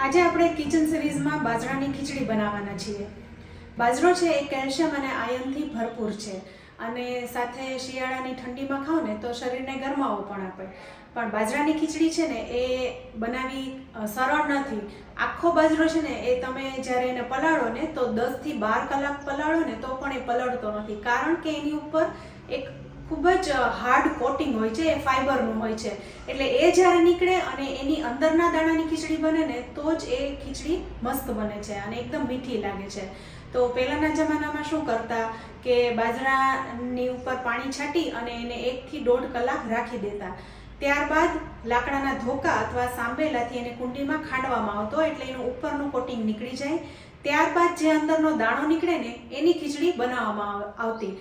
આજે આપણે કિચન સિરીઝમાં બાજરાની ખીચડી બનાવવાના છીએ. બાજરો છે એ કેલ્શિયમ અને આયર્નથી ભરપૂર છે અને સાથે શિયાળાની ઠંડીમાં ખાઓ ને તો શરીરને ગરમાવો પણ આપે. પણ બાજરાની ખીચડી છે ને એ બનાવવી સરળ નથી. આખો બાજરો છે ને એ તમે જ્યારે એને પલાળો ને તો 10 થી 12 કલાક પલાળો ને તો પણ એ પલળતો નથી, કારણ કે એની ઉપર એક ખૂબ જ હાર્ડ કોટિંગ હોય છે, એ ફાઈબરનું હોય છે. એટલે એ જ્યારે નીકળે અને એની અંદરના દાણાની ખીચડી બને ને તો જ એ ખીચડી મસ્ત બને છે અને એકદમ મીઠી લાગે છે. તો પહેલાંના જમાનામાં શું કરતા કે બાજરાની ઉપર પાણી છાંટી અને એને 1 થી 1.5 કલાક રાખી દેતા. ત્યારબાદ લાકડાના ધોકા અથવા સાંભેલાથી એને કુંડીમાં ખાંડવામાં આવતો, એટલે એનું ઉપરનું કોટિંગ નીકળી જાય. ત્યારબાદ જે અંદરનો દાણો નીકળે ને એની ખીચડી બનાવવામાં આવતી.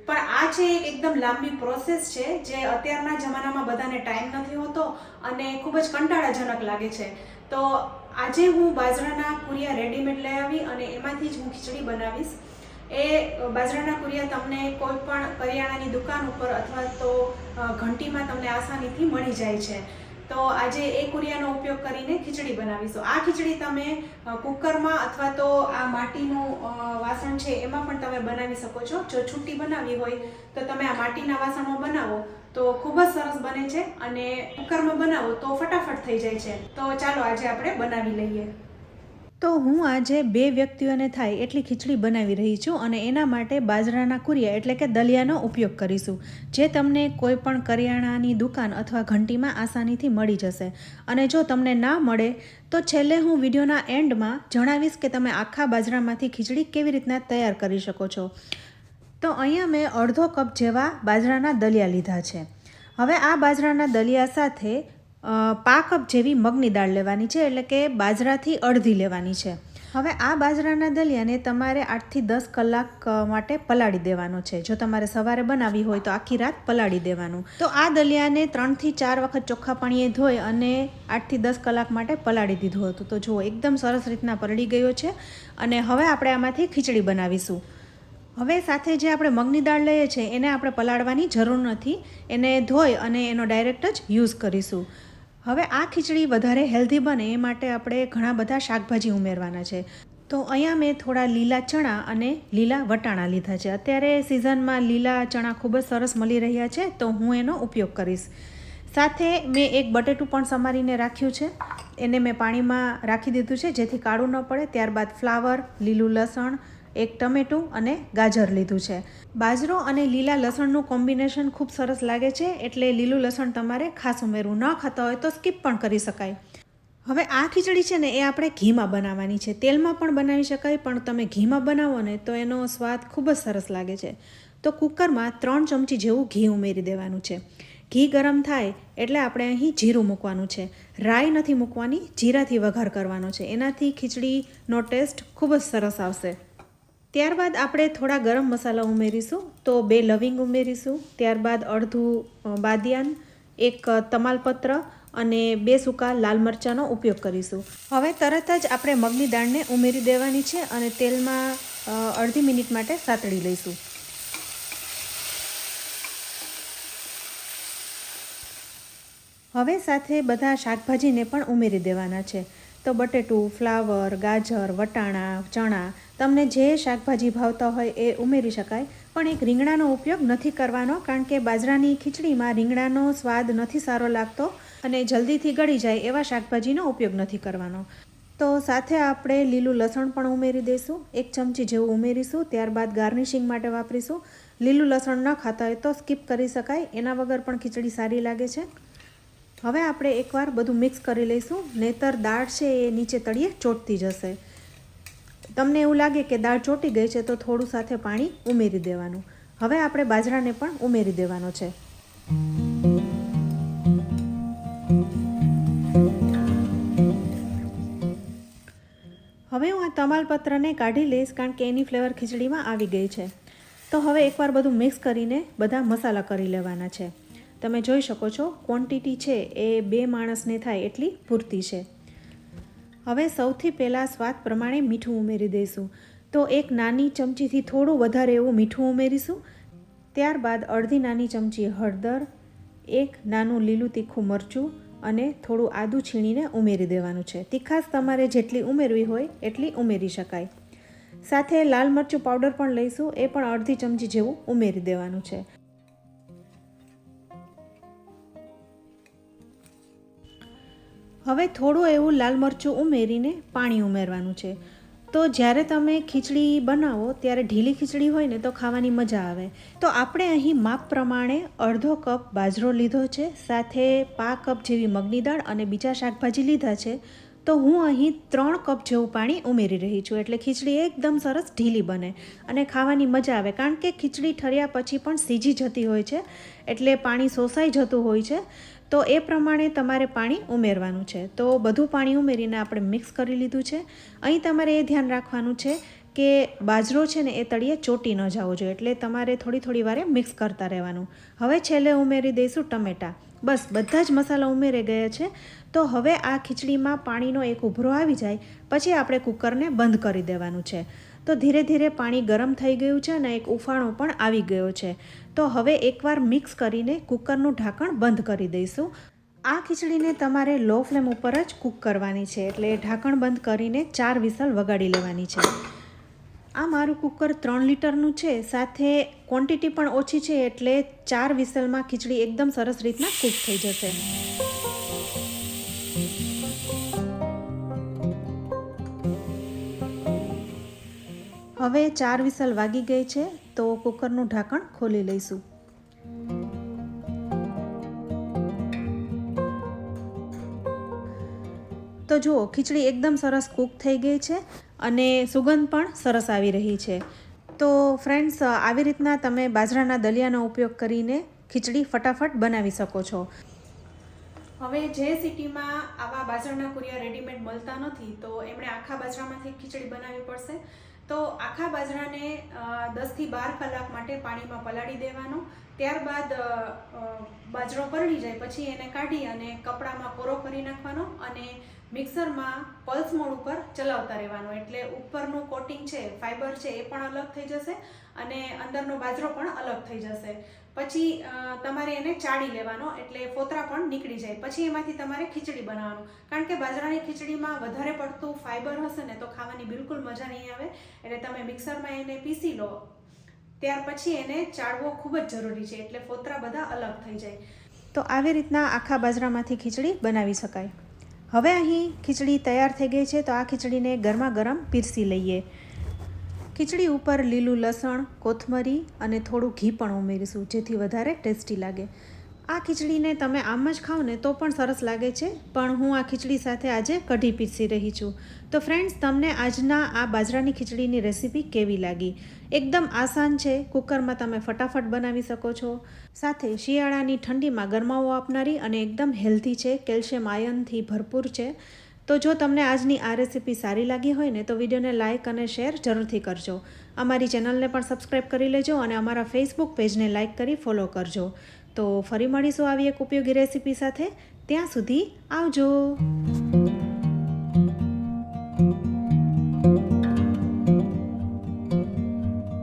પણ આ છે એકદમ લાંબી પ્રોસેસ છે, જે અત્યારના જમાનામાં બધાને ટાઈમ નથી હોતો અને ખૂબ જ કંટાળાજનક લાગે છે. તો આજે હું બાજરાના કુરિયા રેડીમેડ લઈ આવી અને એમાંથી જ હું ખીચડી બનાવીશ. એ બાજરાના કુરિયા તમને કોઈ પણ કરિયાણાની દુકાન ઉપર અથવા તો ઘંટીમાં તમને આસાનીથી મળી જાય છે. તો આજે એ કુરિયાનો ઉપયોગ કરીને ખીચડી બનાવીશું. આ ખીચડી તમે કુકરમાં અથવા તો આ માટીનું વાસણ છે એમાં પણ તમે બનાવી શકો છો. જો છૂટી બનાવવી હોય તો તમે આ માટીના વાસણમાં બનાવો તો ખૂબ જ સરસ બને છે, અને કુકરમાં બનાવો તો ફટાફટ થઈ જાય છે. તો ચાલો આજે આપણે બનાવી લઈએ. તો હું આજે 2 વ્યક્તિઓને થાય એટલી ખીચડી બનાવી રહી છું અને એના માટે બાજરાના કુરિયા એટલે કે દલિયાનો ઉપયોગ કરીશું, જે તમને કોઈ પણ કરિયાણાની દુકાન અથવા ઘંટીમાં આસાનીથી મળી જશે. અને જો તમને ના મળે તો છેલ્લે હું વિડીયોના એન્ડમાં જણાવીશ કે તમે આખા બાજરામાંથી ખીચડી કેવી રીતના તૈયાર કરી શકો છો. તો અહીંયા મેં અડધો કપ જેવા બાજરાના દલિયા લીધા છે. હવે આ બાજરાના દલિયા સાથે 5 કપ જેવી મગની દાળ લેવાની છે, એટલે કે બાજરાથી અડધી લેવાની છે. હવે આ બાજરાના દલિયાને તમારે 8 થી 10 કલાક માટે પલાળી દેવાનો છે. જો તમારે સવારે બનાવવી હોય તો આખી રાત પલાળી દેવાનું. તો આ દલિયાને 3 થી 4 વખત ચોખ્ખા પાણીએ ધોઈ અને 8 થી 10 કલાક માટે પલાળી દીધું હતું. તો જુઓ એકદમ સરસ રીતના પલળી ગયો છે. અને હવે આપણે આમાંથી ખીચડી બનાવીશું. હવે સાથે જે આપણે મગની દાળ લઈએ છીએ એને આપણે પલાળવાની જરૂર નથી. એને ધોઈ અને એનો ડાયરેક્ટ જ યુઝ કરીશું. હવે આ ખીચડી વધારે હેલ્ધી બને એ માટે આપણે ઘણા બધા શાકભાજી ઉમેરવાના છે. તો અહીંયા મેં થોડા લીલા ચણા અને લીલા વટાણા લીધા છે. અત્યારે સિઝનમાં લીલા ચણા ખૂબ જ સરસ મળી રહ્યા છે, તો હું એનો ઉપયોગ કરીશ. સાથે મેં એક બટેટું પણ સમારીને રાખ્યું છે. એને મેં પાણીમાં રાખી દીધું છે જેથી કાળું ન પડે. ત્યારબાદ ફ્લાવર, લીલું લસણ, 1 ટમેટું અને ગાજર લીધું છે. બાજરો અને લીલા લસણનું કોમ્બિનેશન ખૂબ સરસ લાગે છે, એટલે લીલું લસણ તમારે ખાસ ઉમેરવું. ન ખાતા હોય તો સ્કીપ પણ કરી શકાય. હવે આ ખીચડી છે ને એ આપણે ઘીમાં બનાવવાની છે. તેલમાં પણ બનાવી શકાય, પણ તમે ઘીમાં બનાવો ને તો એનો સ્વાદ ખૂબ જ સરસ લાગે છે. તો કુકરમાં 3 ચમચી જેવું ઘી ઉમેરી દેવાનું છે. ઘી ગરમ થાય એટલે આપણે અહીં જીરું મૂકવાનું છે. રાઈ નથી મૂકવાની, જીરાથી વઘાર કરવાનો છે. એનાથી ખીચડીનો ટેસ્ટ ખૂબ જ સરસ આવશે. ત્યારબાદ આપણે થોડા ગરમ મસાલા ઉમેરીશું. તો 2 લવિંગ ઉમેરીશું. ત્યારબાદ અડધું બાદિયાન, 1 તમાલપત્ર અને 2 સૂકા લાલ મરચાંનો ઉપયોગ કરીશું. હવે તરત જ આપણે મગની દાળને ઉમેરી દેવાની છે અને તેલમાં અડધી મિનિટ માટે સાતળી લઈશું. હવે સાથે બધા શાકભાજીને પણ ઉમેરી દેવાના છે. તો બટેટું, ફ્લાવર, ગાજર, વટાણા, ચણા, તમને જે શાકભાજી ભાવતા હોય એ ઉમેરી શકાય. પણ એક રીંગણાનો ઉપયોગ નથી કરવાનો, કારણ કે બાજરાની ખીચડીમાં રીંગણાનો સ્વાદ નથી સારો લાગતો અને જલ્દીથી ગળી જાય એવા શાકભાજીનો ઉપયોગ નથી કરવાનો. તો સાથે આપણે લીલું લસણ પણ ઉમેરી દઈશું. 1 ચમચી જેવું ઉમેરીશું. ત્યારબાદ ગાર્નિશિંગ માટે વાપરીશું. લીલું લસણ ન ખાતા હોય તો સ્કીપ કરી શકાય, એના વગર પણ ખીચડી સારી લાગે છે. હવે આપણે એકવાર બધું મિક્સ કરી લઈશું, નહીંતર દાળ છે એ નીચે તળિયે ચોંટતી જશે. તમને એવું લાગે કે દાળ ચોંટી ગઈ છે તો થોડું સાથે પાણી ઉમેરી દેવાનું. હવે આપણે બાજરાને પણ ઉમેરી દેવાનો છે. હવે હું આ તમાલપત્રને કાઢી લઈશ, કારણ કે એની ફ્લેવર ખીચડીમાં આવી ગઈ છે. તો હવે એકવાર બધું મિક્સ કરીને બધા મસાલા કરી લેવાના છે. તમે જોઈ શકો છો ક્વોન્ટિટી છે એ 2 માણસને થાય એટલી પૂરતી છે. હવે સૌથી પહેલાં સ્વાદ પ્રમાણે મીઠું ઉમેરી દઈશું. તો 1 નાની ચમચીથી થોડું વધારે એવું મીઠું ઉમેરીશું. ત્યારબાદ અડધી નાની ચમચી હળદર, 1 નાનું લીલું તીખું મરચું અને થોડું આદું છીણીને ઉમેરી દેવાનું છે. તીખાશ તમારે જેટલી ઉમેરવી હોય એટલી ઉમેરી શકાય. સાથે લાલ મરચું પાવડર પણ લઈશું, એ પણ અડધી ચમચી જેવું ઉમેરી દેવાનું છે. હવે થોડું એવું લાલ મરચું ઉમેરીને પાણી ઉમેરવાનું છે. તો જ્યારે તમે ખીચડી બનાવો ત્યારે ઢીલી ખીચડી હોય ને તો ખાવાની મજા આવે. તો આપણે અહીં માપ પ્રમાણે અડધો કપ બાજરો લીધો છે, સાથે 5 કપ જેવી મગની દાળ અને બીજા શાકભાજી લીધા છે. તો હું અહીં 3 કપ જેવું પાણી ઉમેરી રહી છું, એટલે ખીચડી એકદમ સરસ ઢીલી બને અને ખાવાની મજા આવે. કારણ કે ખીચડી ઠર્યા પછી પણ સીજી જતી હોય છે, એટલે પાણી શોષાઈ જતું હોય છે. તો એ પ્રમાણે તમારે પાણી ઉમેરવાનું છે. તો બધું પાણી ઉમેરીને આપણે મિક્સ કરી લીધું છે. અહીં તમારે એ ધ્યાન રાખવાનું છે કે બાજરો છે ને એ તળિયે ચોટી ન જવો જોઈએ, એટલે તમારે થોડી વારે મિક્સ કરતા રહેવાનું. હવે છેલ્લે ઉમેરી દઈશું ટમેટાં. બસ બધા જ મસાલા ઉમેરી ગયા છે. તો હવે આ ખીચડીમાં પાણીનો એક ઉભરો આવી જાય પછી આપણે કુકરને બંધ કરી દેવાનું છે. તો ધીરે ધીરે પાણી ગરમ થઈ ગયું છે અને એક ઉફાણો પણ આવી ગયો છે. તો હવે એકવાર મિક્સ કરીને કુકરનું ઢાંકણ બંધ કરી દઈશું. આ ખીચડીને તમારે લો ફ્લેમ ઉપર જ કૂક કરવાની છે, એટલે ઢાંકણ બંધ કરીને 4 વિસલ વગાડી લેવાની છે. આ મારું કુકર 3 લીટરનું છે, સાથે ક્વોન્ટિટી પણ ઓછી છે, એટલે 4 વિસલમાં ખીચડી એકદમ સરસ રીતના કૂક થઈ જશે. હવે 4 વિસલ વાગી ગઈ છે, તો કુકરનું ઢાંકણ ખોલી લઈશું. તો જુઓ, ખીચડી એકદમ સરસ કૂક થઈ ગઈ છે અને સુગંધ પણ સરસ આવી રહી છે. તો ફ્રેન્ડ્સ, આવી રીતના તમે બાજરાના દલિયાનો ઉપયોગ કરીને ખીચડી ફટાફટ બનાવી શકો છો. હવે જે સિટીમાં આવા બાજરાના કુરિયા રેડીમેડ મળતા નથી, તો એમણે આખા બાજરામાંથી ખીચડી બનાવવી પડશે. તો આખા બાજરાને 10 થી 12 કલાક માટે પાણીમાં પલાળી દેવાનો. ત્યારબાદ બાજરો પલળી જાય પછી એને કાઢી અને કપડામાં કોરો કરી નાખવાનો અને મિક્સરમાં પલ્સ મોડ ઉપર ચલાવતા રહેવાનું. એટલે ઉપરનું કોટિંગ છે, ફાઈબર છે, એ પણ અલગ થઈ જશે અને અંદરનો બાજરો પણ અલગ થઈ જશે. પછી તમારે એને ચાળી લેવાનો, એટલે ફોતરા પણ નીકળી જાય. પછી એમાંથી તમારે ખીચડી બનાવવાનું. કારણ કે બાજરાની ખીચડીમાં વધારે પડતું ફાઈબર હશે ને તો ખાવાની બિલકુલ મજા નહીં આવે. એટલે તમે મિક્સરમાં એને પીસી લો, ત્યાર પછી એને ચાળવો ખૂબ જ જરૂરી છે, એટલે ફોતરા બધા અલગ થઈ જાય. તો આવી રીતના આખા બાજરામાંથી ખીચડી બનાવી શકાય. હવે અહીં ખીચડી તૈયાર થઈ ગઈ છે, તો આ ખીચડીને ગરમા ગરમ પીરસી લઈએ. ખીચડી ઉપર લીલું લસણ, કોથમરી અને થોડું ઘી પણ ઉમેરીશું, જેથી વધારે ટેસ્ટી લાગે. આ ખીચડીને તમે આમ જ ખાઓ ને તો પણ સરસ લાગે છે, પણ હું આ ખીચડી સાથે આજે કઢી પીરસી રહી છું. તો ફ્રેન્ડ્સ, તમને આજના આ બાજરાની ખીચડીની રેસીપી કેવી લાગી? એકદમ આસાન છે, કુકરમાં તમે ફટાફટ બનાવી શકો છો. સાથે શિયાળાની ઠંડીમાં ગરમાવો આપનારી અને એકદમ હેલ્ધી છે, કેલ્શિયમ આયર્નથી ભરપૂર છે. તો જો તમને આજની આ રેસીપી સારી લાગી હોય ને તો વિડીયોને લાઇક અને શેર જરૂરથી કરજો. અમારી ચેનલને પણ સબસ્ક્રાઈબ કરી લેજો અને અમારા ફેસબુક પેજને લાઇક કરી ફોલો કરજો. તો ફરી મળીશું આવી એક ઉપયોગી રેસીપી સાથે. ત્યાં સુધી આવજો.